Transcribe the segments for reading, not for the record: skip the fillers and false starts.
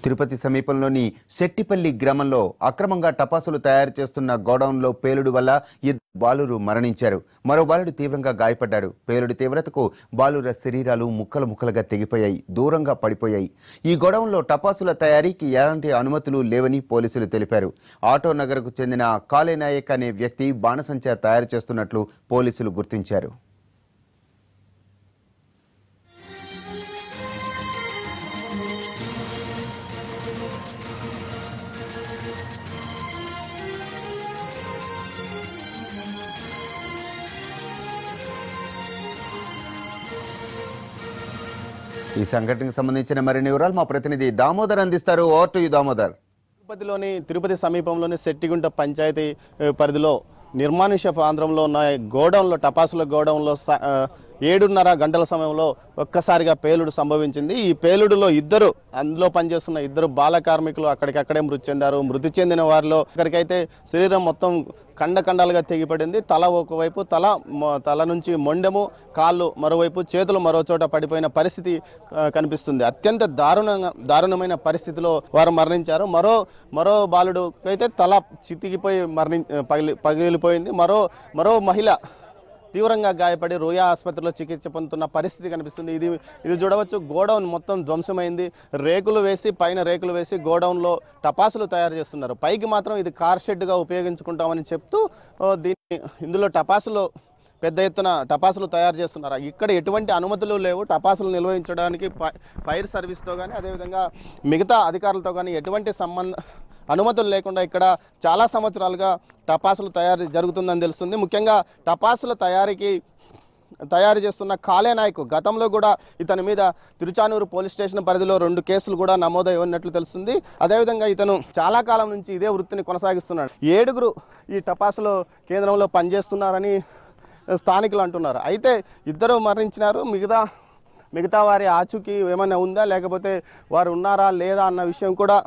తిరుపతి సమీపంలోని శెట్టిపల్లి గ్రామంలో అక్రమంగా టపాసులు తయారు చేస్తున్న గోడౌన్లో పేలుడు వల్ల ఇద్దరు బాలురు మరణించారు. మరో బాలుడు తీవ్రంగా గాయపడ్డాడు. పేలుడు తీవ్రతకు బాలుర శరీరాలు ముక్కలు ముక్కలుగా తెగిపోయాయి, దూరంగా పడిపోయాయి. ఈ గోడౌన్లో టపాసుల తయారీకి ఎలాంటి అనుమతులు లేవని పోలీసులు తెలిపారు. ఆటో నగర్కు చెందిన కాళేనాయక్ అనే వ్యక్తి బాణసంచా తయారు చేస్తున్నట్లు పోలీసులు గుర్తించారు. ఈ సంఘటనకు సంబంధించిన మరిన్ని వివరాలు మా ప్రతినిధి దామోదర్ అందిస్తారు. Over to you Damodar. Tirupati సమీపంలోని శెట్టిగుంట పంచాయతీ పరిధిలో నిర్మానుష్య ప్రాంతంలో ఉన్న గోడౌన్లో టపాసుల గోడౌన్లో 7:30 గంటల సమయంలో ఒక్కసారిగా పేలుడు సంభవించింది. ఈ పేలుడులో అందులో పనిచేస్తున్న ఇద్దరు బాల కార్మికులు అక్కడికక్కడే మృతి చెందారు. మృతి చెందిన వారిలో ఒకరికైతే శరీరం మొత్తం ఖండఖండాలుగా తెగిపడింది. తల ఒకవైపు, తల నుంచి మొండెము, కాళ్ళు మరోవైపు, చేతులు మరో చోట పడిపోయిన పరిస్థితి కనిపిస్తుంది. అత్యంత దారుణమైన పరిస్థితిలో వారు మరణించారు. మరో బాలుడు అయితే తల చితికిపోయి పగిలిపోయింది. మరో మహిళ తీవ్రంగా గాయపడి రోయా ఆసుపత్రిలో చికిత్స పొందుతున్న పరిస్థితి కనిపిస్తుంది. ఇది చూడవచ్చు. గోడౌన్ మొత్తం ధ్వంసమైంది. పైన రేకులు వేసి గోడౌన్లో టపాసులు తయారు చేస్తున్నారు. పైకి మాత్రం ఇది కార్ షెడ్గా ఉపయోగించుకుంటామని చెప్తూ ఇందులో పెద్ద ఎత్తున టపాసులు తయారు చేస్తున్నారు. ఇక్కడ ఎటువంటి అనుమతులు లేవు. టపాసులు నిర్వహించడానికి ఫైర్ సర్వీస్తో కానీ అదేవిధంగా మిగతా అధికారులతో కానీ ఎటువంటి అనుమతులు లేకుండా ఇక్కడ చాలా సంవత్సరాలుగా టపాసులు జరుగుతుందని తెలుస్తుంది. ముఖ్యంగా టపాసుల తయారు చేస్తున్న కాళేనాయక్ గతంలో కూడా ఇతని మీద తిరుచానూరు పోలీస్ స్టేషన్ పరిధిలో 2 కేసులు కూడా నమోదయ్యున్నట్లు తెలుస్తుంది. అదేవిధంగా ఇతను చాలా కాలం నుంచి ఇదే వృత్తిని కొనసాగిస్తున్నాడు. 7 ఈ టపాసుల కేంద్రంలో పనిచేస్తున్నారని స్థానికులు అంటున్నారు. అయితే 2 మరణించినారు. మిగతా వారి ఆచూకీ ఏమైనా ఉందా, లేకపోతే వారు ఉన్నారా లేదా అన్న విషయం కూడా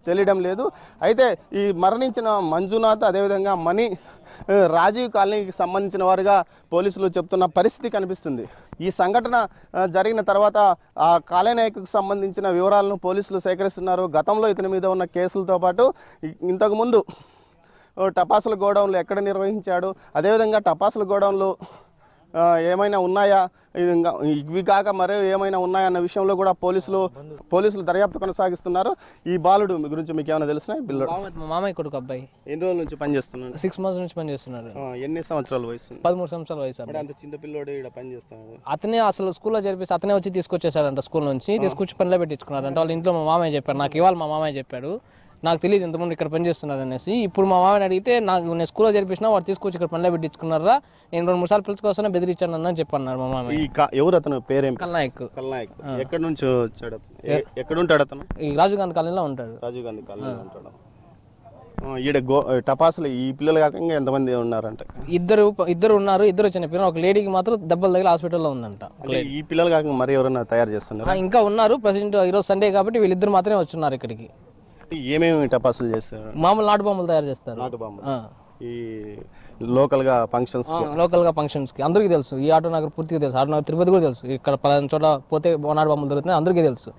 తెలియడం లేదు. అయితే ఈ మరణించిన మంజునాథ్ అదేవిధంగా మణి రాజీవ్ కాలనీకి సంబంధించిన వారుగా పోలీసులు చెప్తున్న పరిస్థితి కనిపిస్తుంది. ఈ సంఘటన జరిగిన తర్వాత ఆ కాళేనాయక్కు సంబంధించిన వివరాలను పోలీసులు సేకరిస్తున్నారు. గతంలో ఇతని మీద ఉన్న కేసులతో పాటు ఇంతకుముందు టపాసుల గోడౌన్లు ఎక్కడ నిర్వహించాడు, అదేవిధంగా టపాసుల గోడౌన్లు ఏమైనా ఉన్నాయా, ఇవి కాక మరో ఏమైనా ఉన్నాయా అన్న విషయంలో కూడా పోలీసులు దర్యాప్తు కొనసాగిస్తున్నారు. ఈ బాలుడు గురించి మీకు ఏమైనా తెలిసిన? మామయ్య కొడుకు అబ్బాయి. ఎన్ని రోజుల నుంచి పనిచేస్తున్నాడు? 6 months నుంచి పనిచేస్తున్నాడు. ఎన్ని సంవత్సరాల వయసు? 13 సంవత్సరాల వయసు. అంత చిన్న పిల్లోడు ఇక్కడ పనిచేస్తున్నాడు. అతనే అసలు స్కూల్లో చేర్పిస్తే అతనే వచ్చి తీసుకొచ్చేసాడంట. స్కూల్ నుంచి తీసుకొచ్చి పనిలో పెట్టించుకున్నాడంట. వాళ్ళ ఇంట్లో మా మామయ్య చెప్పాడు. నాకు ఇవాళ మా మామయ్య చెప్పాడు. నాకు తెలియదు ఇంతమంది ఇక్కడ పనిచేస్తున్నారు అనేసి. ఇప్పుడు మా మామని అడిగితే నేను స్కూల్లో చేర్పించినా వాడు తీసుకొచ్చి ఇక్కడ పనిలో పెట్టించుకున్నారా, నేను 2-3 సార్లు పిలుచుకొస్తానే బెదిరించాను అన్న చెప్పన్నారు మా మామయ్య. ఎవరు అతను? పేరేం? కల్నాయక్. ఎక్కడి నుంచి వచ్చాడు? ఎక్కడ ఉంటాడు అతను? ఈ రాజీవ్ గాంధీ కాలనీలో ఉంటాడు. రాజీవ్ గాంధీ కాలనీలో ఉంటాడు. ఈడ టపాసులు ఈ పిల్లలు కాక ఇంకా ఎంతమంది ఉన్నారంట? ఇద్దరు ఉన్నారు. ఇద్దరు చిన్న పిల్లలు. ఒక లేడీకి మాత్రం దెబ్బలు తగిలి హాస్పిటల్లో ఉందంట. ఈ పిల్లలు కాక మరి ఎవరైనా తయారు చేస్తున్నారు? ఇంకా ఉన్నారు. ప్రెసిడెంట్ ఈరోజు సండే కాబట్టి వీళ్ళిద్దరు మాత్రమే వచ్చున్నారు ఇక్కడికి. ఏమేమి టపాసులు చేస్తారు? మామూలు నాటు బొమ్మలు తయారు చేస్తారు. నాటు బొమ్మలు ఈ లోకల్ గా ఫంక్షన్స్ కి అందరికీ తెలుసు. ఈ ఆటో నగర్ పూర్తిగా తెలుసు. ఆటో నగర్ తిరుపతి కూడా తెలుసు. ఇక్కడ పలానా చోట పోతే నాటు బొమ్మలు దొరుకుతుంది, అందరికీ తెలుసు.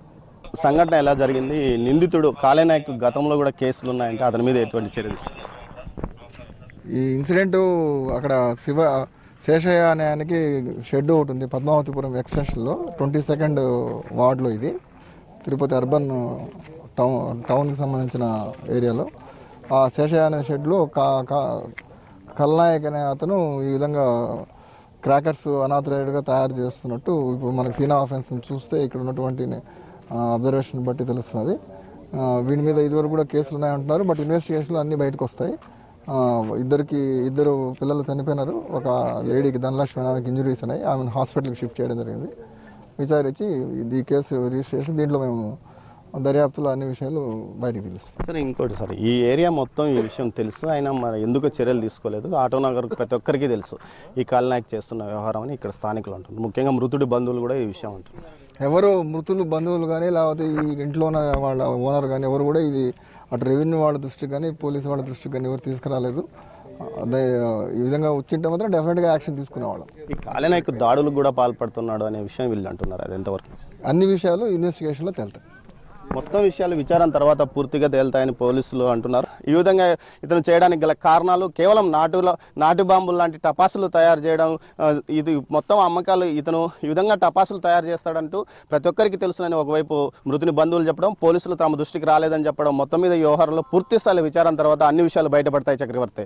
సంఘటన ఎలా జరిగింది? నిందితుడు కాళేనాయక్ గతంలో కూడా కేసులు ఉన్నాయంటే అతని మీద ఎటువంటి చర్యలు? ఈ ఇన్సిడెంట్ అక్కడ శేషయ్య అనే ఆయనకి షెడ్ ఒకటి ఉంది పద్మావతిపురం ఎక్స్టెన్షన్లో 22nd వార్డులో. ఇది తిరుపతి అర్బన్ టౌన్కి సంబంధించిన ఏరియాలో. ఆ శేషయ్య అనే షెడ్లో కల్నాయక్ అనే అతను ఈ విధంగా క్రాకర్స్ అనాథరైడ్గా తయారు చేస్తున్నట్టు ఇప్పుడు మనకు సీన్ ఆఫ్ ఎఫెన్స్ చూస్తే ఇక్కడ ఉన్నటువంటి అబ్జర్వేషన్ బట్టి తెలుస్తున్నది. వీడి మీద ఇదివరకు కూడా కేసులు ఉన్నాయంటున్నారు. బట్ ఇన్వెస్టిగేషన్లో అన్నీ బయటకు వస్తాయి. ఇద్దరు పిల్లలు చనిపోయినారు. ఒక లేడీకి ధనలక్ష్మి ఆమెకి ఇంజురీస్ ఉన్నాయి. ఆమెను హాస్పిటల్కి షిఫ్ట్ చేయడం జరిగింది. విచారించి ఈ కేసు రిజిస్టర్ చేసి దీంట్లో మేము దర్యాప్తులో అన్ని విషయాలు బయటకు తెలుస్తాయి. సరే, ఇంకోటి సార్, ఈ ఏరియా మొత్తం ఈ విషయం తెలుసు, అయినా మరి ఎందుకు చర్యలు తీసుకోలేదు? ఆటో నగర్ ప్రతి ఒక్కరికి తెలుసు ఈ కాళేనాయక్ చేస్తున్న వ్యవహారం అని ఇక్కడ స్థానికులు అంటున్నారు. ముఖ్యంగా మృతుడి బంధువులు కూడా ఈ విషయం అంటున్నారు. ఎవరు మృతులు బంధువులు కానీ లేకపోతే ఈ ఇంట్లో ఉన్న వాళ్ళ ఓనర్ కానీ ఎవరు కూడా ఇది అటు రెవెన్యూ వాళ్ళ దృష్టికి కానీ పోలీసు వాళ్ళ దృష్టికి కానీ ఎవరు తీసుకురాలేదు. అదే ఈ విధంగా వచ్చింటే మాత్రం డెఫినెట్గా యాక్షన్ తీసుకునేవాళ్ళం. ఈ కాళేనాయక్ దాడులకు కూడా పాల్పడుతున్నాడు అనే విషయం వీళ్ళు అంటున్నారు. అది ఎంతవరకు? అన్ని విషయాలు ఇన్వెస్టిగేషన్లో తేలుతాయి. మొత్తం విషయాలు విచారణ తర్వాత పూర్తిగా తేలుతాయని పోలీసులు అంటున్నారు. ఈ విధంగా ఇతను చేయడానికి గల కారణాలు కేవలం నాటు బాంబులు లాంటి టపాసులు తయారు చేయడం, ఇది మొత్తం అమ్మకాలు ఇతను ఈ విధంగా టపాసులు తయారు చేస్తాడంటూ ప్రతి ఒక్కరికి తెలుసునని ఒకవైపు మృతుని బంధువులు చెప్పడం, పోలీసులు తమ దృష్టికి రాలేదని చెప్పడం, మొత్తం మీద ఈ వ్యవహారంలో పూర్తి స్థాయి విచారణ తర్వాత అన్ని విషయాలు బయటపడతాయి. చక్రవర్తి.